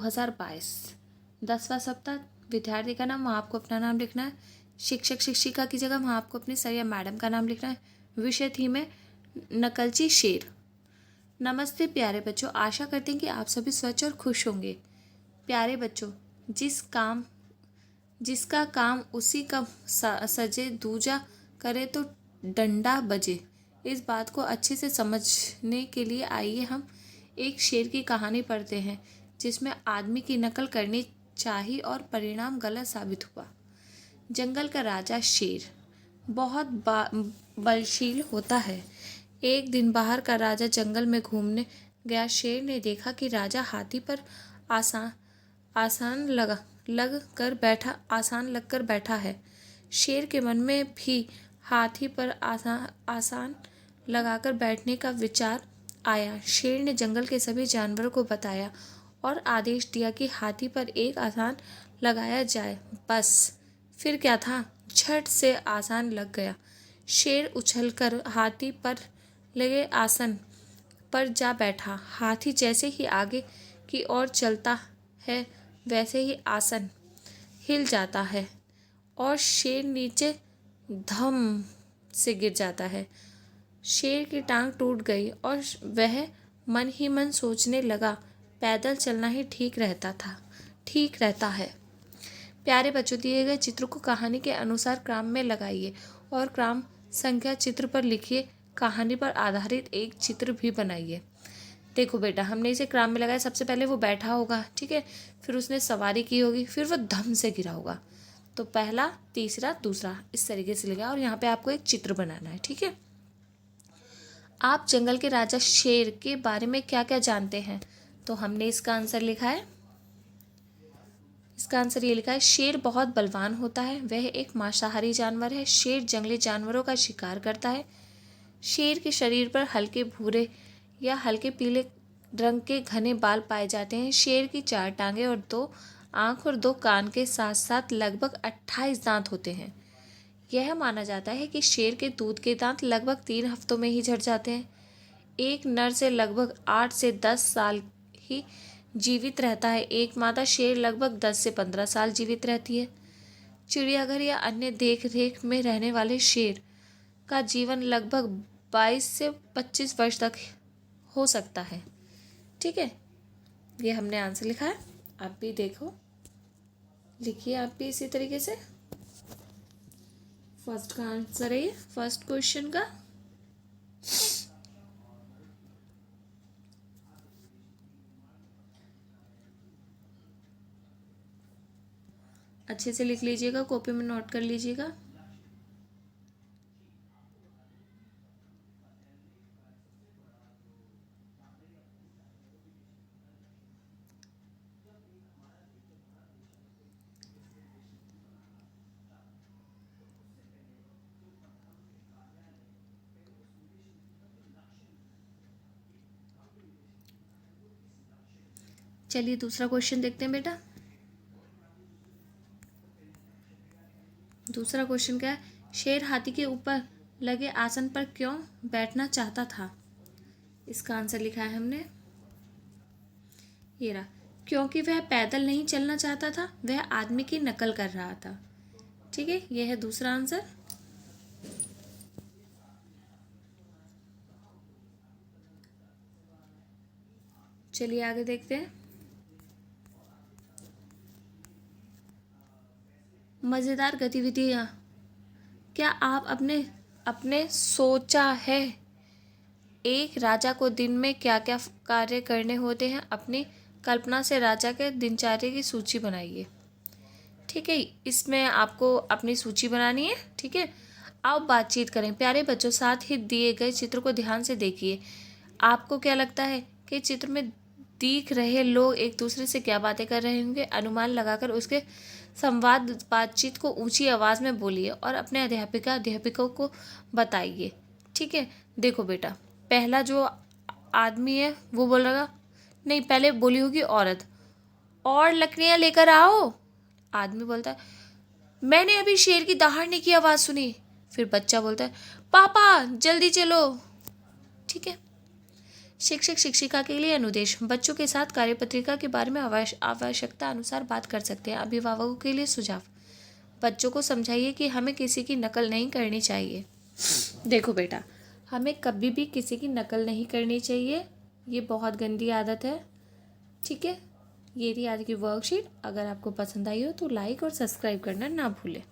2022 10वां सप्ताह। विद्यार्थी का नाम, वहाँ आपको अपना नाम लिखना है। शिक्षक शिक्षिका की जगह वहाँ आपको अपने सर या मैडम का नाम लिखना है। विषय थीम है नकलची शेर। नमस्ते प्यारे बच्चों, आशा करते हैं कि आप सभी स्वच्छ और खुश होंगे। प्यारे बच्चों, जिसका काम उसी का सजे, दूजा करे तो डंडा बजे। इस बात को अच्छे से समझने के लिए आइए हम एक शेर की कहानी पढ़ते हैं, जिसमें आदमी की नकल करनी चाहिए और परिणाम गलत साबित हुआ। जंगल का राजा शेर बहुत बलशील होता है। एक दिन बाहर का राजा जंगल में घूमने गया। शेर ने देखा कि राजा हाथी पर आसान आसान लग कर बैठा है। शेर के मन में भी हाथी पर आसान लगाकर बैठने का विचार आया। शेर ने जंगल के सभी जानवरों को बताया और आदेश दिया कि हाथी पर एक आसान लगाया जाए। बस फिर क्या था, झट से आसान लग गया। शेर उछलकर हाथी पर लगे आसन पर जा बैठा। हाथी जैसे ही आगे की ओर चलता है, वैसे ही आसन हिल जाता है और शेर नीचे धम से गिर जाता है। शेर की टांग टूट गई और वह मन ही मन सोचने लगा, पैदल चलना ही ठीक रहता है। प्यारे बच्चों, दिए गए चित्र को कहानी के अनुसार क्रम में लगाइए और क्रम संख्या चित्र पर लिखिए। कहानी पर आधारित एक चित्र भी बनाइए। देखो बेटा, हमने इसे क्रम में लगाया। सबसे पहले वो बैठा होगा, ठीक है, फिर उसने सवारी की होगी, फिर वो धम से गिरा होगा। तो पहला, तीसरा, दूसरा, इस तरीके से लगा और यहाँ पे आपको एक चित्र बनाना है, ठीक है। आप जंगल के राजा शेर के बारे में क्या क्या जानते हैं? तो हमने इसका आंसर लिखा है। इसका आंसर ये लिखा है, शेर बहुत बलवान होता है। वह एक मांसाहारी जानवर है। शेर जंगली जानवरों का शिकार करता है। शेर के शरीर पर हल्के भूरे या हल्के पीले रंग के घने बाल पाए जाते हैं। शेर की 4 टांगें और 2 आँख और 2 कान के साथ साथ लगभग 28 दांत होते हैं। यह माना जाता है कि शेर के दूध के दांत लगभग 3 हफ्तों में ही झड़ जाते हैं। एक नर से लगभग 8 से 10 साल ही जीवित रहता है। एक मादा शेर लगभग 10 से 15 साल जीवित रहती है। चिड़ियाघर या अन्य देख रेख में रहने वाले शेर का जीवन लगभग 22 से 25 वर्ष तक हो सकता है, ठीक है। ये हमने आंसर लिखा है, आप भी देखो, लिखिए आप भी इसी तरीके से। फर्स्ट का आंसर है ये, फर्स्ट क्वेश्चन का। अच्छे से लिख लीजिएगा, कॉपी में नोट कर लीजिएगा। चलिए दूसरा क्वेश्चन देखते हैं बेटा। दूसरा क्वेश्चन क्या है, शेर हाथी के ऊपर लगे आसन पर क्यों बैठना चाहता था? इसका आंसर लिखा है हमने, ये रहा, क्योंकि वह पैदल नहीं चलना चाहता था, वह आदमी की नकल कर रहा था, ठीक है। यह है दूसरा आंसर। चलिए आगे देखते हैं। मज़ेदार गतिविधियाँ। क्या आप अपने सोचा है एक राजा को दिन में क्या क्या कार्य करने होते हैं? अपनी कल्पना से राजा के दिनचर्या की सूची बनाइए, ठीक है। इसमें आपको अपनी सूची बनानी है, ठीक है। आप बातचीत करें। प्यारे बच्चों, साथ ही दिए गए चित्र को ध्यान से देखिए। आपको क्या लगता है कि चित्र में दिख रहे लोग एक दूसरे से क्या बातें कर रहे होंगे? अनुमान लगाकर उसके बातचीत को ऊंची आवाज़ में बोलिए और अपने अध्यापकों को बताइए, ठीक है। देखो बेटा, पहला जो आदमी है वो बोल रहा, नहीं, पहले बोली होगी औरत, और लकड़ियाँ लेकर आओ। आदमी बोलता है, मैंने अभी शेर की दहाड़ने की आवाज़ सुनी। फिर बच्चा बोलता है, पापा जल्दी चलो, ठीक है। शिक्षक शिक्षिका के लिए अनुदेश। बच्चों के साथ कार्यपत्रिका के बारे में आवश्यकता अनुसार बात कर सकते हैं। अभिभावकों के लिए सुझाव। बच्चों को समझाइए कि हमें किसी की नकल नहीं करनी चाहिए। देखो बेटा, हमें कभी भी किसी की नकल नहीं करनी चाहिए, ये बहुत गंदी आदत है। ठीक है, ये थी आज की वर्कशीट। अगर आपको पसंद आई हो तो लाइक और सब्सक्राइब करना ना भूलें।